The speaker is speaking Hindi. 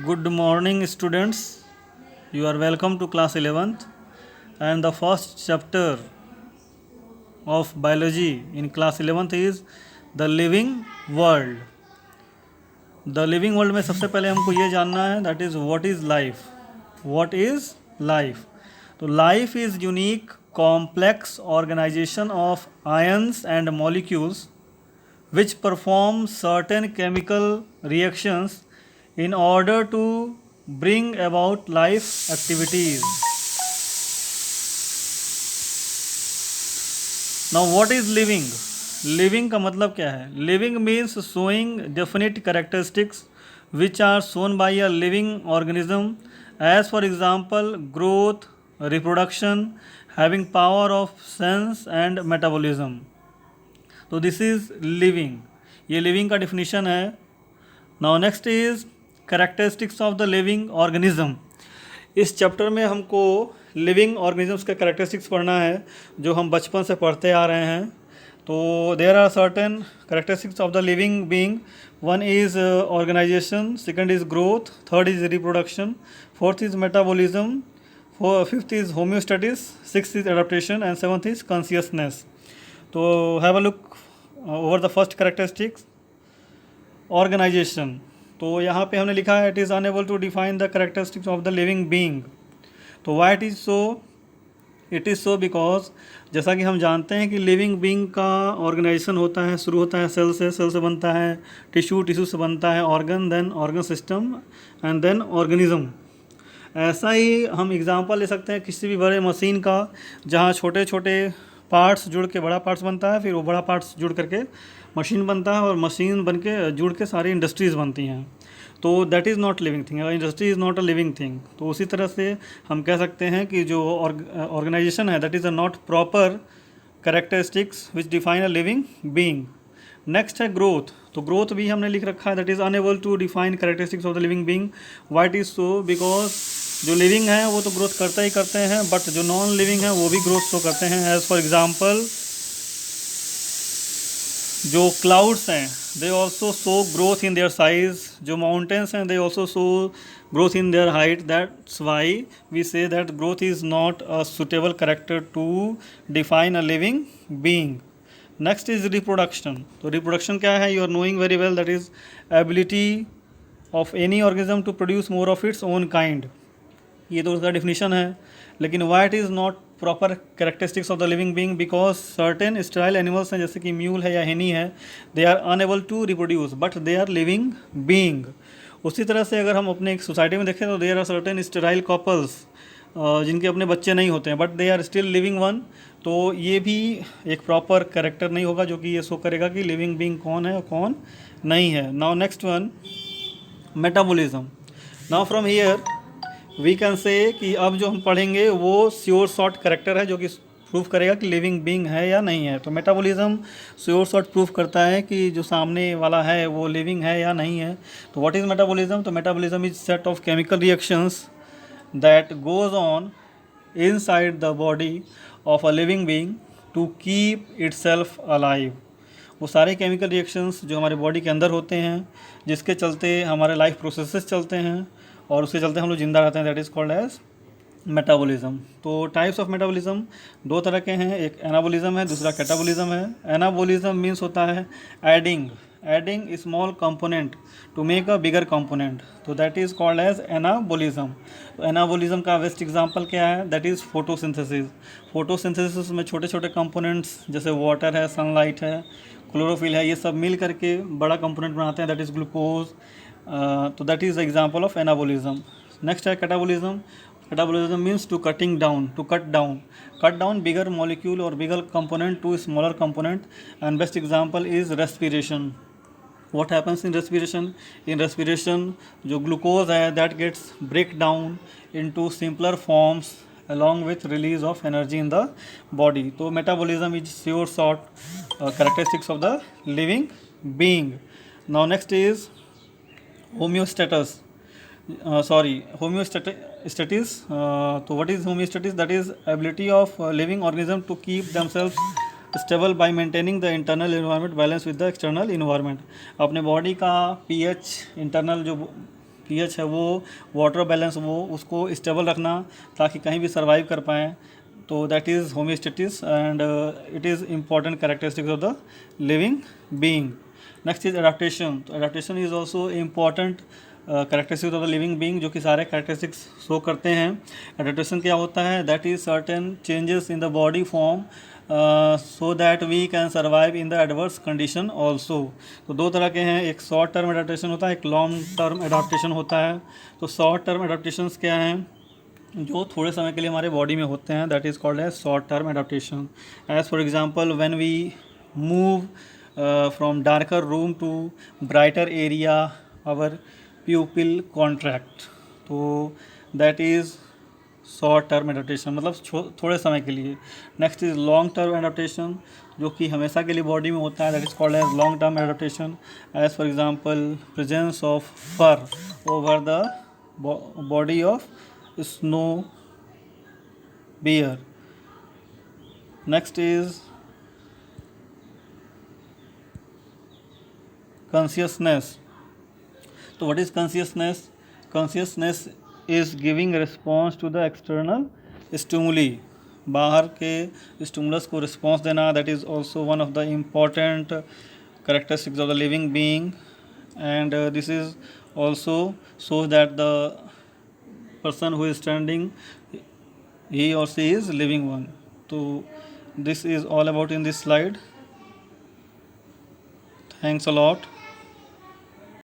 Good morning, students. You are welcome to class 11th, and the first chapter of biology in class 11th is the living world. The living world में सबसे पहले हमको ये जानना है that is what is life. What is life? तो life is unique, complex organization of ions and molecules which perform certain chemical reactions in order to bring about life activities. Now what is living? Living का मतलब क्या है? Living means showing definite characteristics which are shown by a living organism, as for example growth, reproduction, having power of sense and metabolism. तो दिस इज लिविंग, ये लिविंग का डिफिनीशन है. Now next is characteristics of the living organism. इस चैप्टर में हमको लिविंग ऑर्गेनिजम्स के कैरेक्टरिस्टिक्स पढ़ना है जो हम बचपन से पढ़ते आ रहे हैं. तो there are certain characteristics of the living being. One is organisation, second is growth, third is reproduction, fourth is metabolism, fifth is homeostasis, sixth is adaptation and seventh is consciousness. तो have a look over the first characteristics. Organisation, तो यहाँ पे हमने लिखा है it is unable to define the characteristics of the living being. तो why it is so? It is so because जैसा कि हम जानते हैं कि लिविंग बीइंग का ऑर्गेनाइजेशन होता है, शुरू होता है सेल से बनता है टिश्यू से बनता है organ, then organ system and then organism. ऐसा ही हम एग्जांपल ले सकते हैं किसी भी बड़े मशीन का, जहाँ छोटे छोटे पार्ट्स जुड़ के बड़ा पार्ट्स बनता है, फिर वो बड़ा पार्ट्स जुड़ करके मशीन बनता है और मशीन बन के जुड़ के सारी इंडस्ट्रीज़ बनती हैं. तो that is not living thing. Industry is not a living thing. तो उसी तरह से हम कह सकते हैं कि जो ऑर्गेनाइजेशन है that is a not proper characteristics which define a living being. Next है ग्रोथ. तो ग्रोथ भी हमने लिख रखा है that is unable to define characteristics of the living being. Why it is so? Because जो लिविंग है वो तो ग्रोथ करते ही करते हैं, बट जो नॉन लिविंग है वो भी ग्रोथ शो करते हैं. एज फॉर एग्जांपल जो क्लाउड्स हैं they also show growth in their size. जो माउंटेन्स हैं they also show growth in their height. That's why we say that growth is not a suitable character to define a living being. Next is reproduction. तो रिप्रोडक्शन क्या है? You are knowing very well that is ability of any organism to produce more of its own kind. ये तो उसका डिफिनीशन है. लेकिन why it is not proper characteristics of the living being? Because certain sterile animals हैं जैसे कि म्यूल है या हेनी है, they are unable to reproduce but they are living being. उसी तरह से अगर हम अपने एक सोसाइटी में देखें तो there are certain sterile couples जिनके अपने बच्चे नहीं होते हैं but they are still living one. तो ये भी एक प्रॉपर कैरेक्टर नहीं होगा जो कि ये शो करेगा कि लिविंग बीइंग कौन है और कौन नहीं है. Now next one, metabolism. Now from here we can say कि अब जो हम पढ़ेंगे वो श्योर शॉर्ट कैरेक्टर है जो कि प्रूफ करेगा कि लिविंग बीइंग है या नहीं है. तो मेटाबॉलिज्म श्योर शॉर्ट प्रूफ करता है कि जो सामने वाला है वो लिविंग है या नहीं है. तो व्हाट इज़ मेटाबॉलिज्म? तो metabolism is set of chemical reactions that goes on inside the body of a living being to keep itself alive. वो सारे केमिकल रिएक्शंस जो हमारे बॉडी के अंदर होते हैं जिसके चलते हमारे लाइफ प्रोसेसेस चलते हैं और उसके चलते हम लोग जिंदा रहते हैं, that is called as metabolism. तो टाइप्स ऑफ मेटाबॉलिज्म दो तरह के हैं, एक एनाबॉलिज्म है, दूसरा कैटाबॉलिज्म है. एनाबॉलिज्म मीन्स होता है adding small component to make a bigger component. तो that is called as anabolism. तो एनाबॉलिज्म का बेस्ट एग्जांपल क्या है? That is photosynthesis. फोटोसिंथेसिस में छोटे छोटे कंपोनेंट्स जैसे वाटर है, सनलाइट है, क्लोरोफिल है, ये सब मिल करके बड़ा कंपोनेंट बनाते हैं दैट इज़ ग्लूकोज. तो that is example of anabolism. Next है catabolism. Catabolism means to cut down bigger molecule और bigger component to smaller component. And best example is respiration. What happens in respiration? In respiration जो ग्लूकोज है that gets break down into simpler forms along with release of energy in the body. तो metabolism is sure short characteristics of the living being. Now next is homeostasis. Homeostasis. So what is homeostasis? That is ability of living organism to keep themselves stable by maintaining the internal environment balance with the external environment. अपने बॉडी का pH इंटरनल जो पीएच है वो, वाटर बैलेंस वो उसको स्टेबल रखना ताकि कहीं भी सर्वाइव कर पाएँ, तो that is homeostasis and it is important characteristics of the living being. Next is adaptation. तो adaptation is also important characteristics of the living being, जो कि सारे कैरेक्टरिस्टिक्स शो करते हैं. एडाप्टेशन क्या होता है? That is certain changes in the body form so that we can survive in the adverse condition also. तो दो तरह के हैं, एक शॉर्ट टर्म एडाप्टेशन होता है, एक लॉन्ग टर्म एडाप्टेशन होता है. तो शॉर्ट टर्म एडाप्टेशन क्या हैं? जो थोड़े समय के लिए हमारे बॉडी में होते हैं, that is called as short term adaptation. As for example when we move from darker room to brighter area our pupil contract. तो that is short term adaptation, मतलब थोड़े समय के लिए. Next is long term adaptation, जो कि हमेशा के लिए बॉडी में होता है, that is called as long term adaptation. As for example presence of fur over the body of snow bear. Next is consciousness. So what is consciousness? Consciousness is giving response to the external stimuli. बाहर के स्टिमुलस को रिस्पॉन्स देना, that is also one of the important characteristics of the living being, and this is also shows that the person who is standing, he or she is living one. So this is all about in this slide. Thanks a lot.